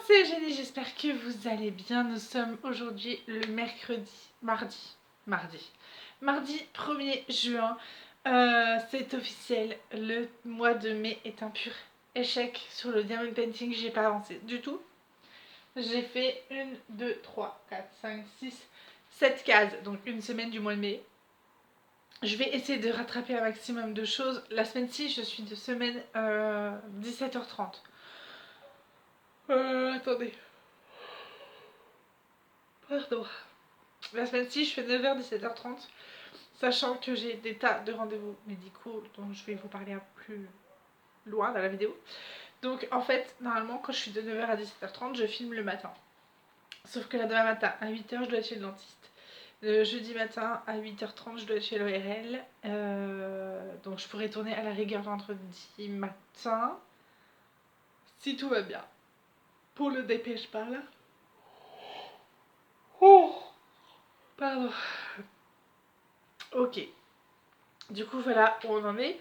c'est Eugénie, j'espère que vous allez bien. Nous sommes aujourd'hui le mardi 1er juin. C'est officiel, le mois de mai est un pur échec sur le diamond painting. J'ai pas avancé du tout. J'ai fait 1, 2, 3, 4, 5, 6, 7 cases, donc une semaine du mois de mai. Je vais essayer de rattraper un maximum de choses. La semaine-ci, je suis de semaine 17h30. Attendez. Pardon. La semaine-ci, je fais 9h, 17h30. Sachant que j'ai des tas de rendez-vous médicaux dont je vais vous parler un peu plus loin dans la vidéo. Donc en fait, normalement, quand je suis de 9h à 17h30, je filme le matin. Sauf que là, demain matin, à 8h, je dois être chez le dentiste. Le jeudi matin, à 8h30, je dois être chez l'ORL. Donc je pourrais tourner à la rigueur vendredi matin. Si tout va bien. Pour le DP, je parle. Oh, pardon. Ok. Du coup, voilà où on en est.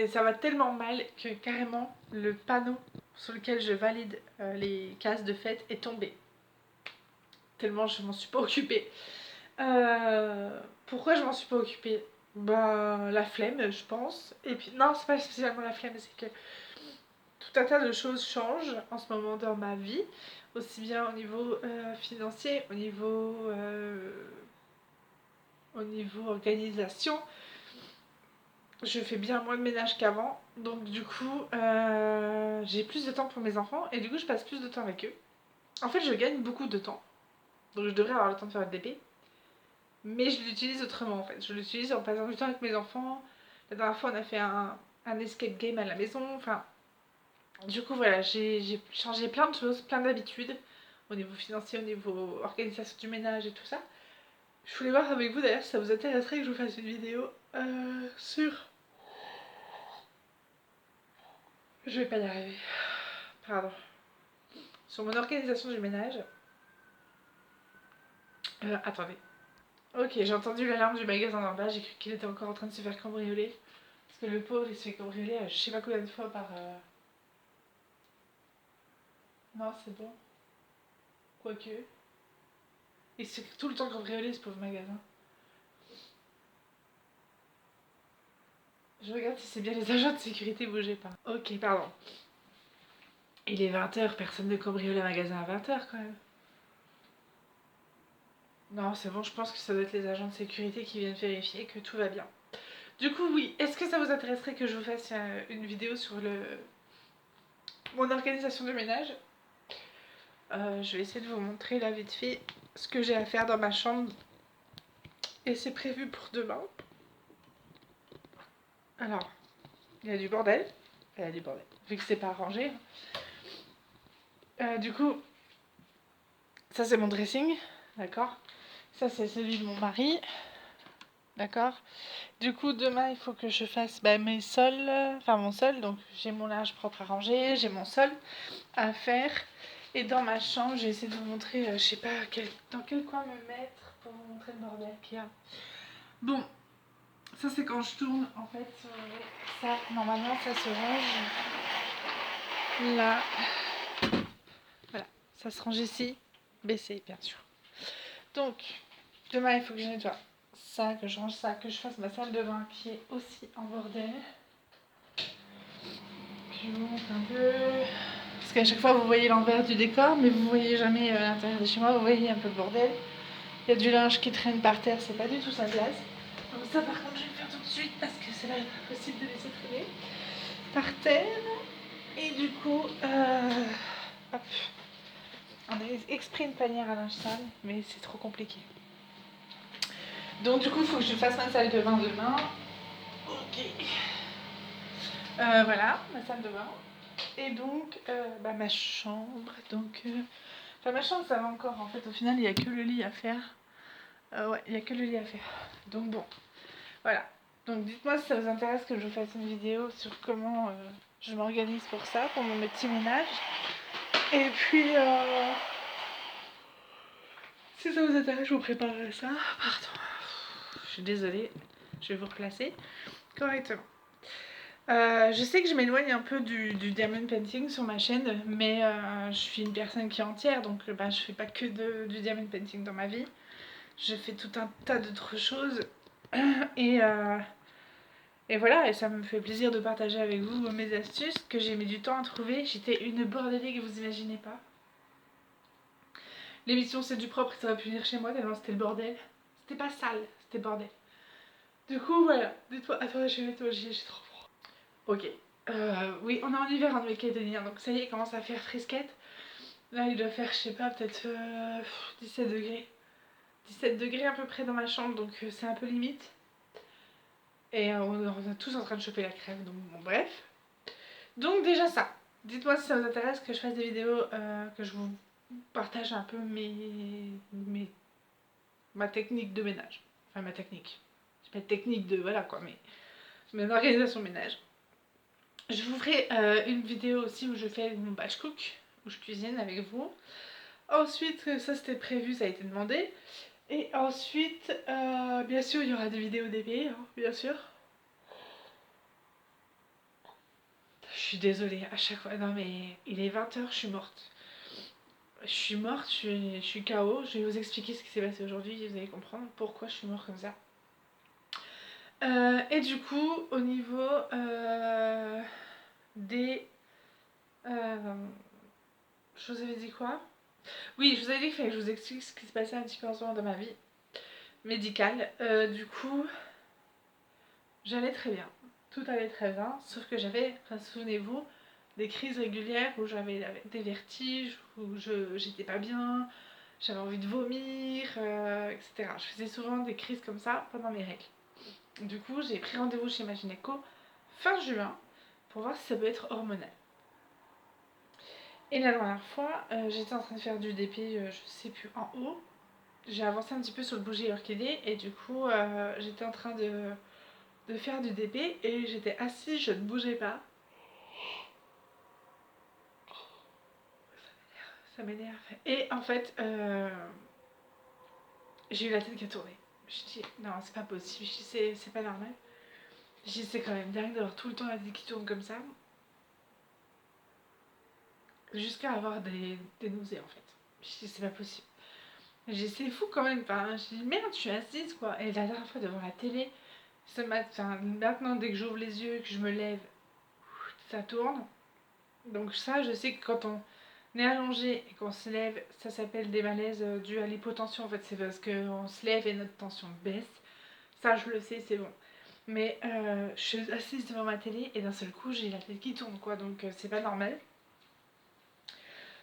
Ça va tellement mal que carrément le panneau sur lequel je valide les cases de fête est tombé. Tellement je m'en suis pas occupée. Pourquoi je m'en suis pas occupée? Ben, la flemme, je pense. Et puis, non, c'est pas spécialement la flemme, c'est que tout un tas de choses changent en ce moment dans ma vie. Aussi bien au niveau financier, au niveau organisation. Je fais bien moins de ménage qu'avant, donc du coup j'ai plus de temps pour mes enfants et du coup je passe plus de temps avec eux. En fait je gagne beaucoup de temps, donc je devrais avoir le temps de faire le DP, mais je l'utilise autrement en fait. Je l'utilise en passant du temps avec mes enfants. La dernière fois on a fait un escape game à la maison, enfin du coup voilà, j'ai changé plein de choses, plein d'habitudes au niveau financier, au niveau organisation du ménage et tout ça. Je voulais voir avec vous d'ailleurs si ça vous intéresserait que je vous fasse une vidéo sur... Je vais pas y arriver. Pardon. Sur mon organisation du ménage. Attendez. Ok, j'ai entendu l'alarme du magasin d'en bas. J'ai cru qu'il était encore en train de se faire cambrioler. Parce que le pauvre, il se fait cambrioler je sais pas combien de fois par... Non, c'est bon. Quoique. Il se fait tout le temps cambrioler, ce pauvre magasin. Je regarde si c'est bien les agents de sécurité, bougez pas. Ok, pardon. Il est 20h, personne ne cambriole un magasin à 20h quand même. Non, c'est bon, je pense que ça doit être les agents de sécurité qui viennent vérifier que tout va bien. Du coup, oui, est-ce que ça vous intéresserait que je vous fasse une vidéo sur mon organisation de ménage? Je vais essayer de vous montrer là vite fait ce que j'ai à faire dans ma chambre. Et c'est prévu pour demain. Alors, il y a du bordel. Il y a du bordel, vu que c'est pas arrangé. Du coup, ça c'est mon dressing, d'accord? Ça c'est celui de mon mari, d'accord? Du coup, demain, il faut que je fasse mes sols, enfin mon sol. Donc, j'ai mon linge propre à ranger, j'ai mon sol à faire. Et dans ma chambre, j'ai essayé de vous montrer, je sais pas dans quel coin me mettre pour vous montrer le bordel qu'il y a. Bon, ça c'est quand je tourne, en fait, ça, normalement, ça se range là. Voilà, ça se range ici, baissé, bien sûr. Donc, demain, il faut que je nettoie ça, que je range ça, que je fasse ma salle de bain qui est aussi en bordel. Je vous montre un peu. Parce qu'à chaque fois, vous voyez l'envers du décor, mais vous voyez jamais l'intérieur de chez moi. Vous voyez un peu de bordel. Il y a du linge qui traîne par terre, c'est pas du tout sa place. Donc ça, par contre, je vais le faire tout de suite parce que c'est là pas possible de laisser traîner par terre. Et du coup, hop. On a exprès une panière à linge sale, mais c'est trop compliqué. Donc du coup, il faut que je fasse ma salle de bain demain. Ok. Voilà, ma salle de bain. Et donc, ma chambre. Donc, enfin, ma chambre, ça va encore. En fait, au final, il n'y a que le lit à faire. Ouais, il n'y a que le lit à faire. Donc, bon, voilà. Donc, dites-moi si ça vous intéresse que je vous fasse une vidéo sur comment je m'organise pour ça, pour mon petit ménage. Et puis, si ça vous intéresse, je vous préparerai ça. Pardon. Je suis désolée. Je vais vous replacer correctement. Je sais que je m'éloigne un peu du diamond painting sur ma chaîne, mais je suis une personne qui est entière, donc bah, je fais pas que du diamond painting dans ma vie. Je fais tout un tas d'autres choses et, euh, et voilà, et ça me fait plaisir de partager avec vous mes astuces que j'ai mis du temps à trouver. J'étais une bordélique que vous imaginez pas. L'émission C'est du propre, ça aurait pu venir chez moi tellement c'était le bordel. C'était pas sale, c'était bordel. Du coup voilà, dites-moi, attends je vais mettre au j'ai trop froid. Ok, oui on est en hiver en Nouvelle-Calédonie, donc ça y est, il commence à faire frisquette. Là il doit faire, je sais pas, peut-être 17 degrés. 17 degrés à peu près dans ma chambre, donc c'est un peu limite. Et on est tous en train de choper la crève, donc bon bref. Donc déjà ça. Dites-moi si ça vous intéresse que je fasse des vidéos, que je vous partage un peu ma technique de ménage. Enfin ma technique. C'est pas technique de voilà quoi, mais mon organisation ménage. Je vous ferai une vidéo aussi où je fais mon batch cook, où je cuisine avec vous. Ensuite, ça c'était prévu, ça a été demandé. Et ensuite, bien sûr, il y aura des vidéos d'épée, hein, bien sûr. Je suis désolée, à chaque fois. Non mais il est 20 h, je suis morte. Je suis morte, je suis KO. Je vais vous expliquer ce qui s'est passé aujourd'hui et vous allez comprendre pourquoi je suis morte comme ça. Et du coup, au niveau des... je vous avais dit quoi? Oui, je vous avais dit qu'il fallait que je vous explique ce qui se passait un petit peu en ce moment dans ma vie médicale. Du coup, j'allais très bien. Tout allait très bien, sauf que j'avais, enfin, souvenez-vous, des crises régulières où j'avais des vertiges, où j'étais pas bien, j'avais envie de vomir, etc. Je faisais souvent des crises comme ça pendant mes règles. Du coup, j'ai pris rendez-vous chez ma gynéco fin juin pour voir si ça peut être hormonal. Et la dernière fois, j'étais en train de faire du DP, je sais plus, en haut. J'ai avancé un petit peu sur le bougie orchidée et du coup, j'étais en train de faire du DP et j'étais assise, je ne bougeais pas. Ça m'énerve. Et en fait, j'ai eu la tête qui a tourné. Je dis, non, c'est pas possible, je dis, c'est pas normal. Je dis, c'est quand même dingue d'avoir tout le temps la tête qui tourne comme ça. Jusqu'à avoir des nausées en fait. Je dis, c'est pas possible. Je dis, c'est fou quand même. Enfin, je dis, merde, je suis assise quoi. Et la dernière fois devant la télé, ce matin, maintenant dès que j'ouvre les yeux, que je me lève, ça tourne. Donc ça, je sais que quand on est allongé et qu'on se lève, ça s'appelle des malaises dus à l'hypotension. En fait, c'est parce qu'on se lève et notre tension baisse. Ça, je le sais, c'est bon. Mais je suis assise devant ma télé et d'un seul coup, j'ai la tête qui tourne, quoi. Donc, c'est pas normal.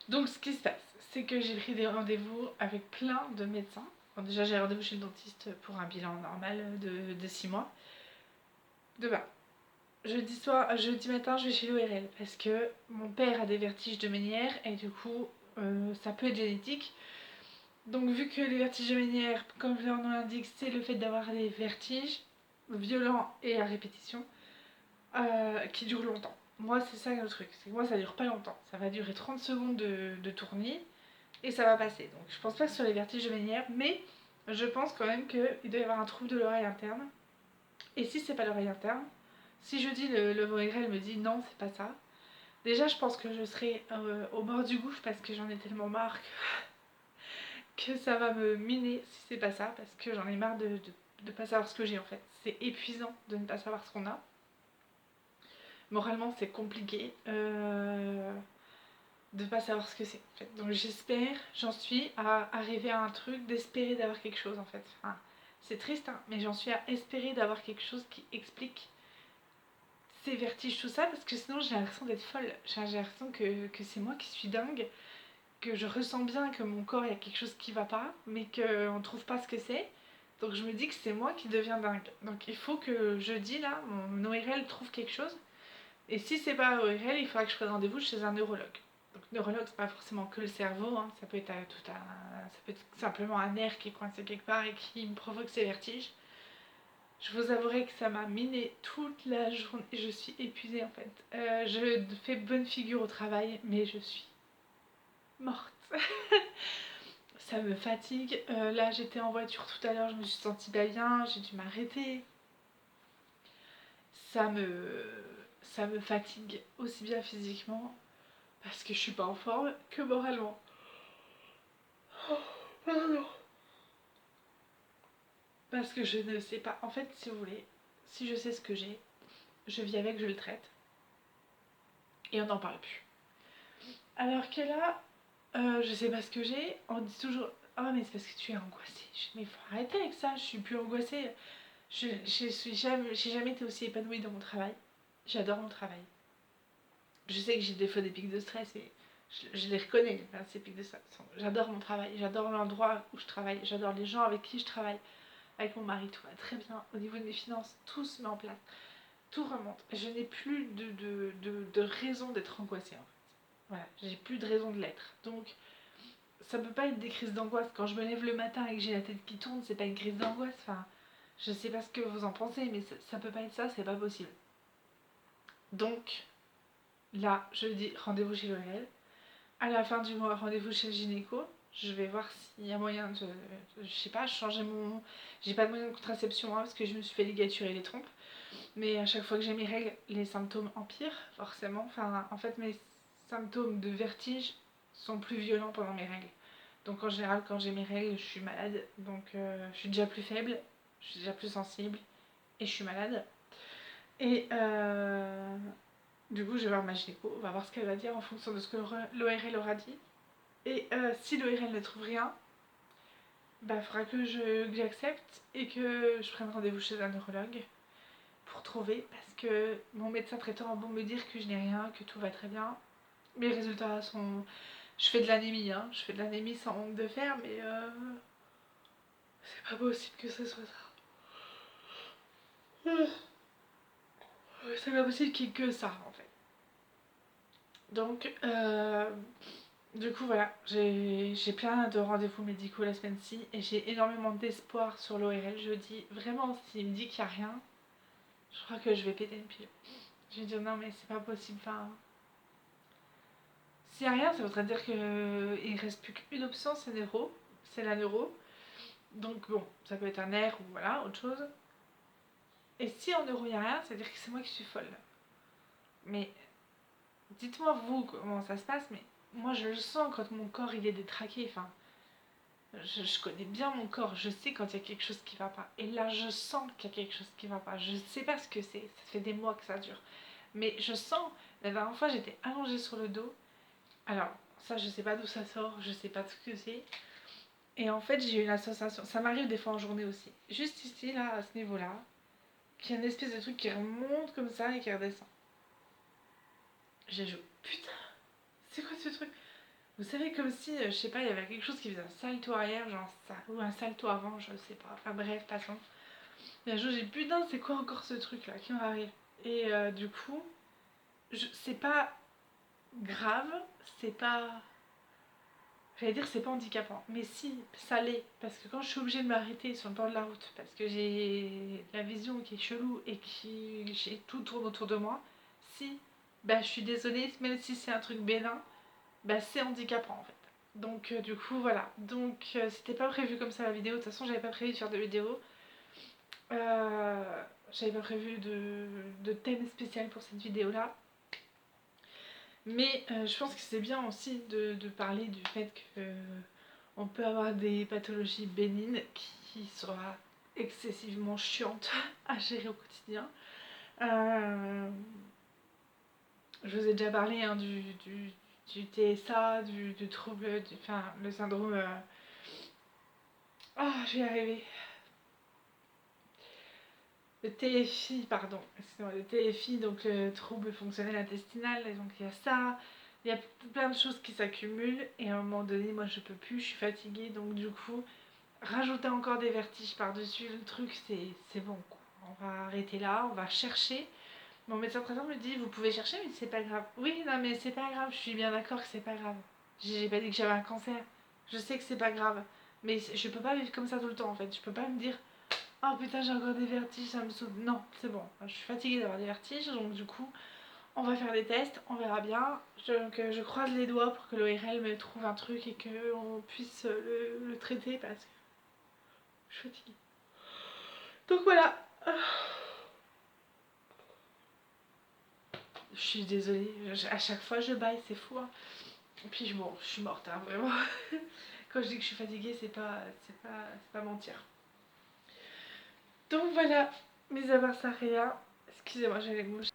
Donc, ce qui se passe, c'est que j'ai pris des rendez-vous avec plein de médecins. Bon, déjà, j'ai rendez-vous chez le dentiste pour un bilan normal de 6 mois. Demain, jeudi matin, je vais chez l'ORL parce que mon père a des vertiges de ménière et du coup, ça peut être génétique. Donc, vu que les vertiges de ménière, comme leur nom l'indique, c'est le fait d'avoir des vertiges violents et à répétition qui durent longtemps. Moi, c'est ça le truc, c'est que moi, ça dure pas longtemps. Ça va durer 30 secondes de tournis et ça va passer. Donc, je pense pas que sur les vertiges de ménière, mais je pense quand même qu'il doit y avoir un trouble de l'oreille interne. Et si c'est pas l'oreille interne, si je dis le ORL me dit non, c'est pas ça. Déjà, je pense que je serai au bord du gouffre parce que j'en ai tellement marre que ça va me miner si c'est pas ça, parce que j'en ai marre de pas savoir ce que j'ai en fait. C'est épuisant de ne pas savoir ce qu'on a. Moralement, c'est compliqué de pas savoir ce que c'est en fait. Donc j'espère, j'en suis à arriver à un truc, d'espérer d'avoir quelque chose en fait. Enfin, c'est triste, hein, mais j'en suis à espérer d'avoir quelque chose qui explique ces vertiges, tout ça, parce que sinon j'ai l'impression d'être folle. J'ai l'impression que c'est moi qui suis dingue, que je ressens bien que mon corps, il y a quelque chose qui va pas, mais qu'on trouve pas ce que c'est. Donc je me dis que c'est moi qui deviens dingue. Donc il faut que jeudi, là, mon ORL trouve quelque chose. Et si c'est pas ORL, il faudra que je prenne rendez-vous chez un neurologue. Donc neurologue, c'est pas forcément que le cerveau, hein. Ça peut être ça peut être simplement un nerf qui est coincé quelque part et qui me provoque ces vertiges. Je vous avouerai que ça m'a miné toute la journée. Je suis épuisée en fait. Je fais bonne figure au travail, mais je suis morte. Ça me fatigue. Là, j'étais en voiture tout à l'heure, je me suis sentie pas bien, j'ai dû m'arrêter. Ça me, ça me fatigue aussi bien physiquement parce que je suis pas en forme que moralement. Oh, pardon. Parce que je ne sais pas. En fait, si vous voulez, si je sais ce que j'ai, je vis avec, je le traite. Et on n'en parle plus. Alors que là, je sais pas ce que j'ai. On dit toujours: oh, mais c'est parce que tu es angoissée. Je dis: mais faut arrêter avec ça, je suis plus angoissée. J'ai jamais été aussi épanouie dans mon travail. J'adore mon travail. Je sais que j'ai des fois des pics de stress et je les reconnais, enfin, ces pics de stress. J'adore mon travail, j'adore l'endroit où je travaille, j'adore les gens avec qui je travaille. Avec mon mari, tout va très bien. Au niveau de mes finances, tout se met en place. Tout remonte. Je n'ai plus de raison d'être angoissée en fait. Voilà, j'ai plus de raison de l'être. Donc, ça peut pas être des crises d'angoisse. Quand je me lève le matin et que j'ai la tête qui tourne, c'est pas une crise d'angoisse. Enfin, je sais pas ce que vous en pensez, mais ça peut pas être ça, c'est pas possible. Donc, là, je dis rendez-vous chez l'ORL. À la fin du mois, rendez-vous chez le gynéco. Je vais voir s'il y a moyen de, je sais pas, changer mon... J'ai pas de moyen de contraception hein, parce que je me suis fait ligaturer les trompes. Mais à chaque fois que j'ai mes règles, les symptômes empirent, forcément. Enfin, en fait, mes symptômes de vertige sont plus violents pendant mes règles. Donc en général, quand j'ai mes règles, je suis malade. Donc je suis déjà plus faible, je suis déjà plus sensible et je suis malade. Et du coup, je vais voir ma gynéco, on va voir ce qu'elle va dire en fonction de ce que l'ORL aura dit. Et si l'ORL ne trouve rien, bah faudra que j'accepte et que je prenne rendez-vous chez un neurologue pour trouver, parce que mon médecin traitant a beau me dire que je n'ai rien, que tout va très bien. Mes résultats sont... Je fais de l'anémie, hein. Je fais de l'anémie sans manque de fer, mais c'est pas possible que ce soit ça. C'est pas possible qu'il y ait que ça, en fait. Donc, du coup, voilà, j'ai plein de rendez-vous médicaux la semaine-ci et j'ai énormément d'espoir sur l'ORL. Je dis vraiment, s'il me dit qu'il n'y a rien, je crois que je vais péter une pile. Je vais dire non, mais c'est pas possible. Enfin, s'il n'y a rien, ça voudrait dire qu'il ne reste plus qu'une option, c'est neuro. C'est la neuro. Donc bon, ça peut être un nerf ou voilà, autre chose. Et si en neuro il n'y a rien, ça veut dire que c'est moi qui suis folle. Mais dites-moi vous comment ça se passe, mais moi je le sens quand mon corps il est détraqué. Enfin, je connais bien mon corps, je sais quand il y a quelque chose qui va pas. Et là je sens qu'il y a quelque chose qui va pas. Je sais pas ce que c'est, ça fait des mois que ça dure. Mais je sens, la dernière fois j'étais allongée sur le dos. Alors, ça je sais pas d'où ça sort, je sais pas ce que c'est. Et en fait j'ai eu une sensation, ça m'arrive des fois en journée aussi. Juste ici, là, à ce niveau-là, qu'il y a une espèce de truc qui remonte comme ça et qui redescend. J'ai joué, putain, c'est quoi ce truc? Vous savez, comme si, je sais pas, il y avait quelque chose qui faisait un salto arrière, genre ça, ou un salto avant, je sais pas. Enfin bref, passons. Et un jour, j'ai dit, putain, c'est quoi encore ce truc là qui m'arrive? Et du coup, c'est pas grave, c'est pas. J'allais dire, c'est pas handicapant. Mais si, ça l'est. Parce que quand je suis obligée de m'arrêter sur le bord de la route, parce que j'ai la vision qui est chelou et qui tout tourne autour de moi, si, bah je suis désolée, même si c'est un truc bénin, bah c'est handicapant en fait. Donc du coup voilà. Donc c'était pas prévu comme ça la vidéo. De toute façon j'avais pas prévu de faire de vidéo. J'avais pas prévu de thème spécial pour cette vidéo là. Mais je pense que c'est bien aussi de parler du fait que on peut avoir des pathologies bénignes qui soient excessivement chiantes à gérer au quotidien. Je vous ai déjà parlé hein, du TSA, du trouble, enfin le syndrome. Ah, je vais y arriver. Le TFI, pardon. Excusez-moi, le TFI, donc le trouble fonctionnel intestinal. Et donc il y a ça. Il y a plein de choses qui s'accumulent. Et à un moment donné, moi je peux plus, je suis fatiguée. Donc du coup, rajouter encore des vertiges par-dessus le truc, c'est bon. Quoi. On va arrêter là, on va chercher. Mon médecin traitant me dit, vous pouvez chercher, mais c'est pas grave. Oui, non, mais c'est pas grave, je suis bien d'accord que c'est pas grave. J'ai pas dit que j'avais un cancer. Je sais que c'est pas grave. Mais je peux pas vivre comme ça tout le temps en fait. Je peux pas me dire, oh putain, j'ai encore des vertiges, ça me saoule. Non, c'est bon. Je suis fatiguée d'avoir des vertiges, donc du coup, on va faire des tests, on verra bien. Donc je croise les doigts pour que l'ORL me trouve un truc et qu'on puisse le traiter parce que je suis fatiguée. Donc voilà. Je suis désolée, à chaque fois je baille, c'est fou. Hein. Et puis bon, je suis morte, hein, vraiment. Quand je dis que je suis fatiguée, c'est pas mentir. Donc voilà, mis à part ça, rien. Excusez-moi, j'ai les mouches.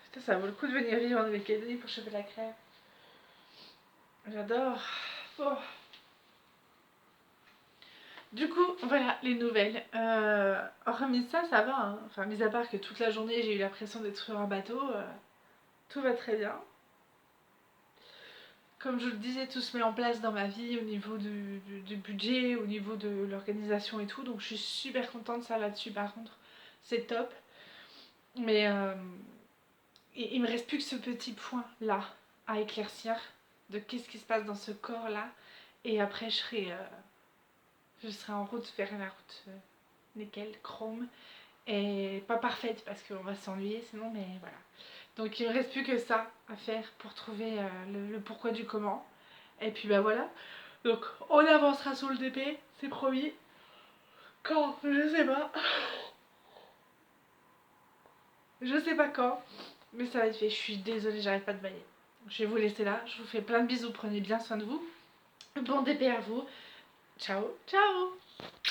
Putain, ça vaut le coup de venir vivre en Nouvelle-Calédonie pour choper la crème. J'adore. Oh. Du coup, voilà les nouvelles. Hormis ça, ça va. Hein. Enfin, mis à part que toute la journée j'ai eu l'impression d'être sur un bateau, tout va très bien. Comme je le disais, tout se met en place dans ma vie au niveau du budget, au niveau de l'organisation et tout. Donc je suis super contente de ça là-dessus par contre. C'est top. Mais il me reste plus que ce petit point là à éclaircir de qu'est-ce qui se passe dans ce corps là. Et après je serai en route vers la route nickel, chrome. Et pas parfaite parce qu'on va s'ennuyer sinon, mais voilà. Donc il me reste plus que ça à faire pour trouver le pourquoi du comment. Et puis bah voilà. Donc on avancera sur le DP, c'est promis. Quand? Je sais pas. Je sais pas quand. Mais ça va être fait. Je suis désolée, j'arrête pas de bailler. Je vais vous laisser là. Je vous fais plein de bisous. Prenez bien soin de vous. Bon DP à vous. Ciao. Ciao.